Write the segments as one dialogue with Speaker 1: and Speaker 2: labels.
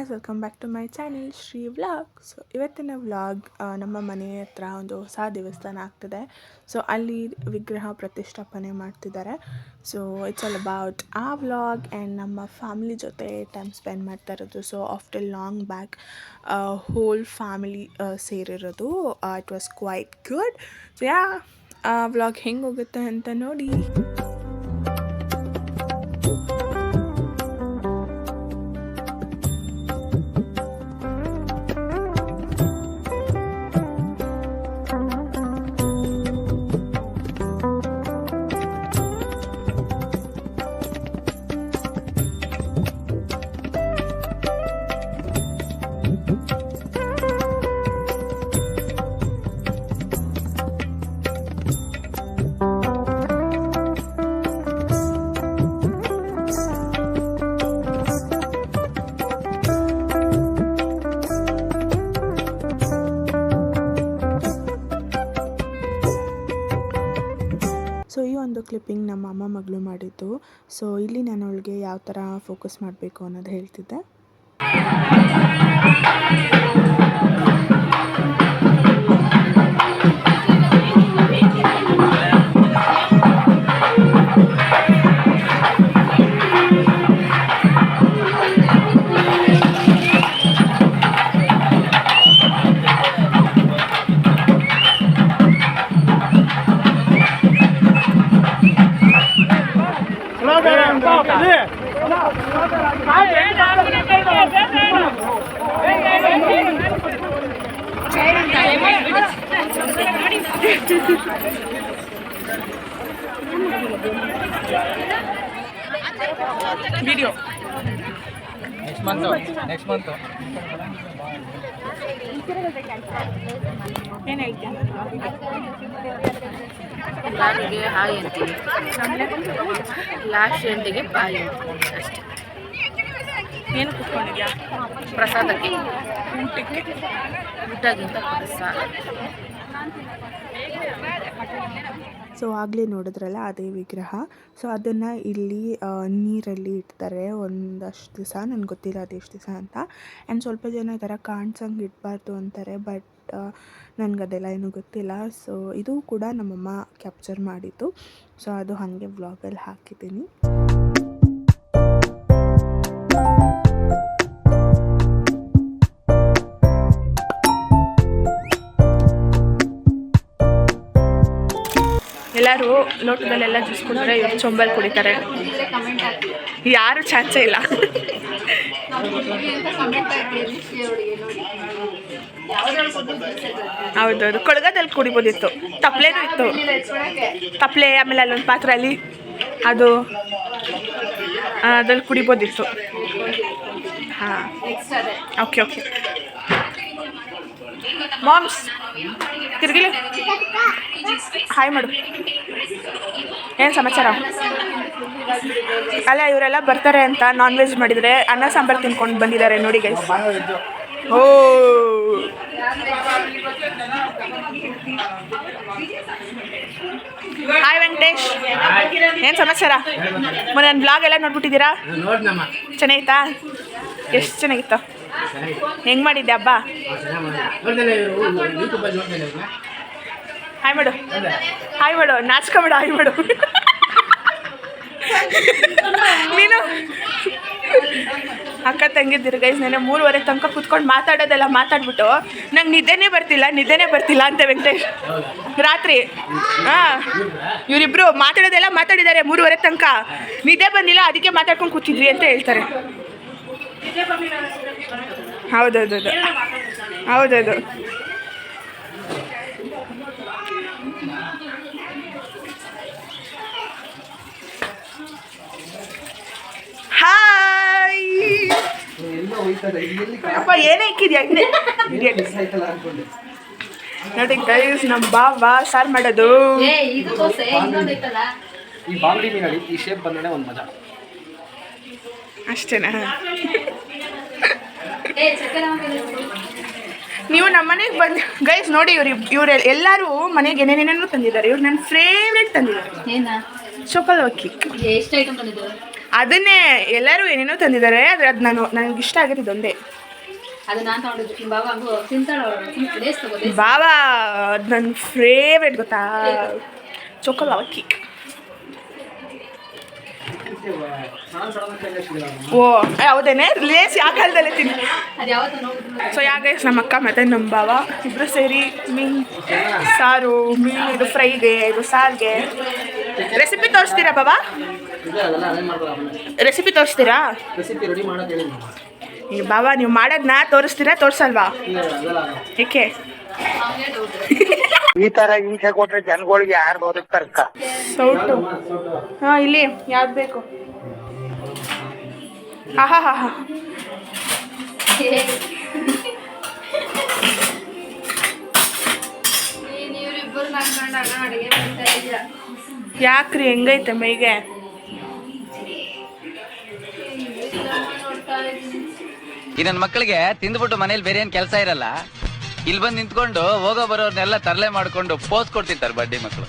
Speaker 1: Guys, welcome back to my channel Shri vlog. So ಇವತ್ತಿನ vlog ನಮ್ಮ ಮನೆ ಹತ್ರ ಒಂದು ಹೊಸ ದೇವಸ್ಥಾನ ಆಗ್ತಿದೆ. ಸೊ ಅಲ್ಲಿ ವಿಗ್ರಹ ಪ್ರತಿಷ್ಠಾಪನೆ ಮಾಡ್ತಿದ್ದಾರೆ. ಸೊ ಇಟ್ಸ್ ಆಲ್ ಅಬೌಟ್ ಆ ವ್ಲಾಗ್ ಆ್ಯಂಡ್ ನಮ್ಮ ಫ್ಯಾಮಿಲಿ ಜೊತೆ ಟೈಮ್ ಸ್ಪೆಂಡ್ ಮಾಡ್ತಾ ಇರೋದು. So after long back whole family ಸೇರಿರೋದು. It was quite good. So ya ಆ ವ್ಲಾಗ್ ಹೆಂಗೆ ಹೋಗುತ್ತೆ ಅಂತ ನೋಡಿ. ಸೊ ಈ ಒಂದು ಕ್ಲಿಪ್ಪಿಂಗ್ ನಮ್ಮ ಅಮ್ಮ ಮಗಳು ಮಾಡಿದ್ದು. ಸೊ ಇಲ್ಲಿ ನಾನು ಅವಳಿಗೆ ಯಾವ ಥರ ಫೋಕಸ್ ಮಾಡಬೇಕು ಅನ್ನೋದು ಹೇಳ್ತಿದ್ದೆ. ವಿಡಿಯೋ
Speaker 2: ನೆಕ್ಸ್ಟ್ ಮಂತ್
Speaker 1: ಏನು ಹೇಳ್ತೀನಿ
Speaker 3: ಎಲ್ಲರಿಗೆ ಹಾಯ್ ಅಂತೀವಿ, ಲಾಸ್ಟ್ ಎಂಡಿಗೆ ಬಾಯ್ ಅಂತೀವಿ ಅಷ್ಟೇ.
Speaker 1: ಏನು ಕುತ್ಕೊಂಡಿದ್ಯಾ?
Speaker 3: ಪ್ರಸಾದಕ್ಕೆ,
Speaker 1: ಊಟಕ್ಕೆ
Speaker 3: ಊಟಗಿಂತ ಪ್ರಸಾದ.
Speaker 1: ಸೊ ಆಗಲೇ ನೋಡಿದ್ರಲ್ಲ ಅದೇ ವಿಗ್ರಹ. ಸೊ ಅದನ್ನು ಇಲ್ಲಿ ನೀರಲ್ಲಿ ಇಡ್ತಾರೆ ಒಂದಷ್ಟು ದಿವಸ. ನನಗೆ ಗೊತ್ತಿಲ್ಲ ಅದೆಷ್ಟು ದಿವಸ ಅಂತ. ಆ್ಯಂಡ್ ಸ್ವಲ್ಪ ಜನ ಈ ಥರ ಕಾಣ್ಸಂಗೆ ಇಡಬಾರ್ದು ಅಂತಾರೆ, ಬಟ್ ನನಗದೆಲ್ಲ ಏನೂ ಗೊತ್ತಿಲ್ಲ. ಸೊ ಇದು ಕೂಡ ನಮ್ಮಮ್ಮ ಕ್ಯಾಪ್ಚರ್ ಮಾಡಿದ್ದು. ಸೊ ಅದು ಹಾಗೆ ವ್ಲಾಗಲ್ಲಿ ಹಾಕಿದ್ದೀನಿ. ಎಲ್ಲರೂ ಲೋಟದಲ್ಲೆಲ್ಲ ಜ್ಯೂಸ್ ಕುಡಿದ್ರೆ ಇವ್ರು ಚೊಂಬಲ್ಲಿ ಕುಡಿತಾರೆ. ಯಾರು ಚಾನ್ಸೇ ಇಲ್ಲ. ಹೌದೌದು, ಕೊಳಗದಲ್ಲಿ ಕುಡಿಬೋದಿತ್ತು. ತಪ್ಪಲೇನೂ ಇತ್ತು, ತಪ್ಪಲೆ. ಆಮೇಲೆ ಅಲ್ಲೊಂದು ಪಾತ್ರೆಯಲ್ಲಿ ಅದು ಅದ್ರಲ್ಲಿ ಕುಡಿಬೋದಿತ್ತು. ಹಾಂ, ಓಕೆ ಓಕೆ. ಮಾಮ್ಸ್ ತಿರ್ಗಿಲಿ ಹಾಯ್ ಮಾಡು. ಏನು ಸಮಾಚಾರ? ಅಲ್ಲ, ಇವರೆಲ್ಲ ಬರ್ತಾರೆ ಅಂತ ನಾನ್ ವೆಜ್ ಮಾಡಿದರೆ ಅನ್ನ ಸಾಂಬಾರು ತಿನ್ಕೊಂಡು ಬಂದಿದ್ದಾರೆ ನೋಡಿ ಗೈಸ್. ಓ ಹಾಯ್ ವೆಂಕಟೇಶ್, ಏನು ಸಮಾಚಾರ? ಮೊನ್ನೆ ನನ್ನ ಬ್ಲಾಗ್ ಎಲ್ಲ ನೋಡ್ಬಿಟ್ಟಿದ್ದೀರಾ? ಚೆನ್ನಾಗಿತ್ತಾ? ಎಷ್ಟು ಚೆನ್ನಾಗಿತ್ತು? ಹೆಂಗೆ ಮಾಡಿದ್ದೆ ಹಬ್ಬ? ಹಾಯ್ ಮಾಡು, ಹಾಯ್ ಮಾಡು, ನಾಚ್ಕೊಬೇಡ, ಹಾಯ್ ಮಾಡು. ನೀನು ಅಕ್ಕ ತಂಗಿದ್ದೀರಿ ಗೈಸ್. ನೆನೆ 3:30 ತನಕ ಕೂತ್ಕೊಂಡು ಮಾತಾಡೋದೆಲ್ಲ ಮಾತಾಡ್ಬಿಟ್ಟು ನಂಗೆ ನಿದ್ದೆನೇ ಬರ್ತಿಲ್ಲ ಅಂತ ವೆಂಕಟೇಶ್ ರಾತ್ರಿ. ಹಾಂ, ಇವರಿಬ್ಬರು ಮಾತಾಡೋದೆಲ್ಲ ಮಾತಾಡಿದ್ದಾರೆ 3:30 ತನಕ. ನಿದ್ದೆ ಬಂದಿಲ್ಲ, ಅದಕ್ಕೆ ಮಾತಾಡ್ಕೊಂಡು ಕೂತಿದ್ವಿ ಅಂತ ಹೇಳ್ತಾರೆ. ಹೌದೌದು ಹೌದೌದು. ಹಾಯ್ ಅಪ್ಪ, ಏನೇ ಇಕ್ಕಿದ್ಯಾ? ನೋಡಿ ಗೈಸ್, ನಮ್ಮ ಬಾವ ಸಾರು ಮಾಡೋದು.
Speaker 2: ಈ ಬಾಂಗ್ಡಿ ಮೀನಲ್ಲಿ ಈ ಶೇಪ್ ಬಂದ್ರೆ ಒಂದು ಮಜಾ.
Speaker 1: ಅಷ್ಟೇನಾ? ನೀವು ನಮ್ಮ ಮನೆಗೆ ಬಂದು ಗೈಸ್ ನೋಡಿ, ಇವ್ರು ಎಲ್ಲರೂ ಮನೆಗೆ ಏನೇನೇನೋ ತಂದಿದ್ದಾರೆ. ಇವ್ರು ನನ್ನ ಫೇವ್ರೇಟ್ ತಂದಿದ್ದಾರೆ.
Speaker 3: ಏನ
Speaker 1: ಚೊಕೊಲಕ್ಕಿ.
Speaker 3: ಎಷ್ಟು ಐಟಮ್ ಬಂದಿದ್ದಾರೆ?
Speaker 1: ಅದನ್ನೇ ಎಲ್ಲರೂ ಏನೇನೋ ತಂದಿದ್ದಾರೆ ಆದರೆ ಅದು ನನಗೆ ಇಷ್ಟ ಆಗಿದ್ದು ಇದೊಂದೇ.
Speaker 3: ಅದು ನಾನು ತಗೊಂಡಿದ್ದು ನಿಮ್ಮ ಬಾಬಾ ಹಂಗು ತಿಂತಾಳೆ
Speaker 1: ಬಾಬಾ ಅದು ನನ್ನ ಫೇವ್ರೇಟ್ ಗೊತ್ತಾ, ಚೊಕೊಲಾವ ಕೇಕ್. ಓ ಹೌದೇನೆ, ಲೇಸ್ ಯಾವ ಕಾಲದಲ್ಲೇ ತಿನ್ನಿ.
Speaker 3: ಅದು ಯಾವತ್ತೂ ನೋಡಿದ್ರು.
Speaker 1: ಸೊ ಯಾಕೆ ನಮ್ಮ ಅಕ್ಕ ಮತ್ತು ನಮ್ಮ ಬಾವ ಇಬ್ಬರು ಸೇರಿ ಮೀನು ಸಾರು, ಮೀನು ಇದು ಫ್ರೈಗೆ, ಇದು ಸಾರಿಗೆ ರೆಸಿಪಿ ತೋರಿಸ್ತೀರಾ ಬಾಬಾ? ರೆಸಿಪಿ ತೋರಿಸ್ತೀರಾ?
Speaker 2: ರೆಸಿಪಿ ರೆಡಿ ಮಾಡೋದು ಹೇಳಿ.
Speaker 1: ಈಗ ಬಾಬಾ ನೀವು ಮಾಡೋದನ್ನ ತೋರಿಸ್ತೀರಾ ತೋರಿಸಲ್ವಾ? ಏಕೆ
Speaker 4: ಈ ತರ ಹಿಂಸೆ ಕೊಟ್ರೆ ಜನಗಳಿಗೆ ಯಾರು ಬದುಕ್ತಾರಕ್ಕ?
Speaker 1: ಸೌಟು ಹಾಂ ಇಲ್ಲಿ ಯಾವ್ದು ಬೇಕು? ಹಾ ಹಾ ಹಾ ಹಾ
Speaker 3: ನೀವಿಬ್ಬರು ನನ್ಕೊಂಡಾಗ ಅಡುಗೆ ಮಾಡ್ತಾ ಇದ್ದೀರ.
Speaker 1: ಯಾಕ್ರಿ ಹೆಂಗೈತೆ ಮೈಗೆ?
Speaker 5: ಈ ನನ್ನ ಮಕ್ಕಳಿಗೆ ತಿಂದ್ಬಿಟ್ಟು ಮನೇಲಿ ಬೇರೆ ಏನ್ ಕೆಲಸ ಇರಲ್ಲ, ಇಲ್ಲಿ ಬಂದು ನಿಂತ್ಕೊಂಡು ಹೋಗೋ ಬರೋರ್ನೆಲ್ಲ ತರಲೆ ಮಾಡ್ಕೊಂಡು ಪೋಸ್ ಕೊಡ್ತಿರ್ತಾರೆ ಬಡ್ಡಿ ಮಕ್ಕಳು.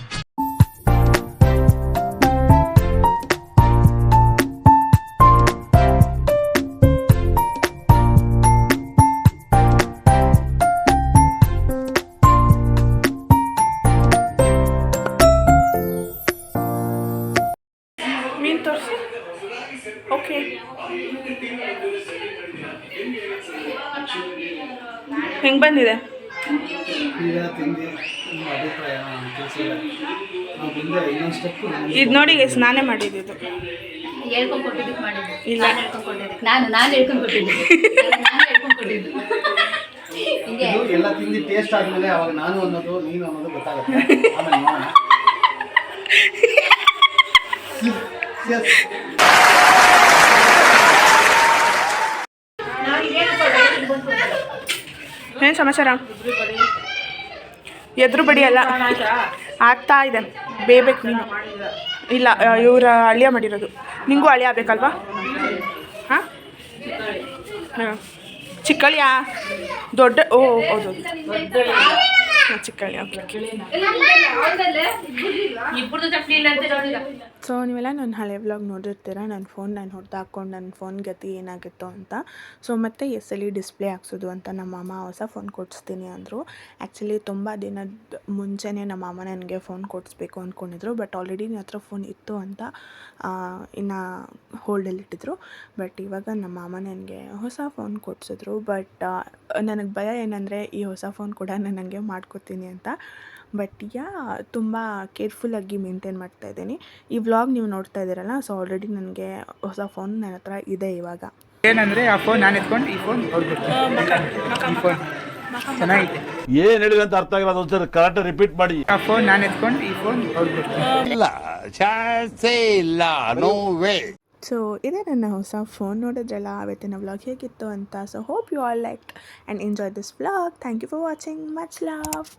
Speaker 1: ಮೀನು ತೋರಿಸಿ. ಓಕೆ ಹೆಂಗೆ ಬಂದಿದೆ?
Speaker 2: ಈಗ ತಿಂದು ನಿಮ್ಮ ಅಭಿಪ್ರಾಯ ತಿಳಿಸಿಲ್ಲ. ನಾವು ಮುಂದೆ ಇನ್ನೊಂದು ಸ್ಟೆಪ್ಪು
Speaker 1: ಇದು ನೋಡಿ ಗೈಸ್, ನಾನೇ ಮಾಡಿದ್ದು.
Speaker 3: ಹೇಳ್ಕೊಂಡು ಕೊಟ್ಟಿದ್ದಕ್ಕೆ ಮಾಡಿದ್ದು
Speaker 1: ಇಲ್ಲ.
Speaker 3: ನಾನು ಹೇಳ್ಕೊಂಡು ಕೊಟ್ಟಿದ್ದು ಹಿಂಗೆ
Speaker 2: ಇದು ಎಲ್ಲ ತಿಂದು ಟೇಸ್ಟ್ ಆದಮೇಲೆ ಅವಾಗ ನಾನು ಅನ್ನೋದು ನೀನು ಅನ್ನೋದು ಗೊತ್ತಾಗುತ್ತೆ. ಆಮೇಲೆ ನೋಡೋಣ.
Speaker 1: ಏನು ಸಮಾಚಾರ? ಎದುರು ಬಡಿ ಅಲ್ಲ, ಆಗ್ತಾ ಇದೆ. ಬೇಯಬೇಕು ನೀನು. ಇಲ್ಲ, ಇವರ ಅಳಿಯ ಮಾಡಿರೋದು. ನಿಂಗೂ ಅಳಿಯ ಬೇಕಲ್ವಾ? ಹಾಂ ಹಾಂ ಚಿಕ್ಕಳಿಯಾ? ದೊಡ್ಡ ಓ ಹೌದು ಚಿಕ್ಕಳಿ. Okay okay.
Speaker 3: ಇಬ್ಬರದು ಚಪ್ಪಲಿ ಇಲ್ಲ ಅಂತ ನೋಡಿಲ್ಲ.
Speaker 1: ಸೊ ನೀವೆಲ್ಲ ನನ್ನ ಹಳೆ ವ್ಲಾಗ್ ನೋಡಿರ್ತೀರ, ನನ್ನ ಫೋನ್ ನಾನು ಹೊಡೆದು ಹಾಕ್ಕೊಂಡು ನನ್ನ ಫೋನ್ ಗತಿ ಏನಾಗಿತ್ತು ಅಂತ. ಸೊ ಮತ್ತೆ ಎಲ್ಲಿ ಡಿಸ್ಪ್ಲೇ ಹಾಕ್ಸೋದು ಅಂತ ನಮ್ಮ ಮಾಮ ಹೊಸ ಫೋನ್ ಕೊಡಿಸ್ತೀನಿ ಅಂದರು. ಆ್ಯಕ್ಚುಲಿ ತುಂಬ ದಿನದ ಮುಂಚೆನೇ ನಮ್ಮ ಮಾಮ ನನಗೆ ಫೋನ್ ಕೊಡಿಸ್ಬೇಕು ಅಂದ್ಕೊಂಡಿದ್ರು. ಬಟ್ ಆಲ್ರೆಡಿ ನನ್ನ ಹತ್ರ ಫೋನ್ ಇತ್ತು ಅಂತ ಇನ್ನು ಹೋಲ್ಡಲ್ಲಿಟ್ಟಿದ್ರು. ಬಟ್ ಇವಾಗ ನಮ್ಮ ಮಾಮ ನನಗೆ ಹೊಸ ಫೋನ್ ಕೊಡಿಸಿದ್ರು. ಬಟ್ ನನಗೆ ಭಯ ಏನಂದರೆ ಈ ಹೊಸ ಫೋನ್ ಕೂಡ ನಾನು ನನಗೆ ಮಾಡ್ಕೊತೀನಿ ಅಂತ. ಬಟ್ ತುಂಬ ಕೇರ್ಫುಲ್ಲಾಗಿ ಮೇಂಟೈನ್ ಮಾಡ್ತಾಯಿದ್ದೀನಿ. ಈ ವ್ಲಾಗ್ ನೀವು ನೋಡ್ತಾ ಇದ್ದೀರಲ್ಲ, ಸೊ ಆಲ್ರೆಡಿ ನನಗೆ ಹೊಸ ಫೋನ್ ನನ್ನ ಹತ್ರ ಇದೆ ಇವಾಗ.
Speaker 6: ಏನಂದರೆ ಆ ಫೋನ್ ನಾನು ಎತ್ಕೊಂಡು ಈ ಫೋನ್ ಈ ಫೋನ್ ಚೆನ್ನಾಗಿದೆ.
Speaker 7: ಏನು ಹೇಳಿದ್ರೆ ಅಂತ ಅರ್ಥ ಆಗಿಲ್ಲ, ಒಂದ್ಸರಿ ಕರೆಕ್ಟ್ ರಿಪೀಟ್ ಮಾಡಿ.
Speaker 6: ಆ ಫೋನ್ ನಾನು ಎತ್ಕೊಂಡು ಈ ಫೋನ್
Speaker 7: ಇಲ್ಲ, ಚಾನ್ಸೇ ಇಲ್ಲ, ನೋ ವೇ.
Speaker 1: ಸೊ ಇದೇ ನನ್ನ ಹೊಸ ಫೋನ್. ನೋಡಿದ್ರಲ್ಲ ಅವತ್ತಿನ ವ್ಲಾಗ್ ಹೇಗಿತ್ತು ಅಂತ. So hope you all like and enjoy this vlog. Thank you for watching. Much love.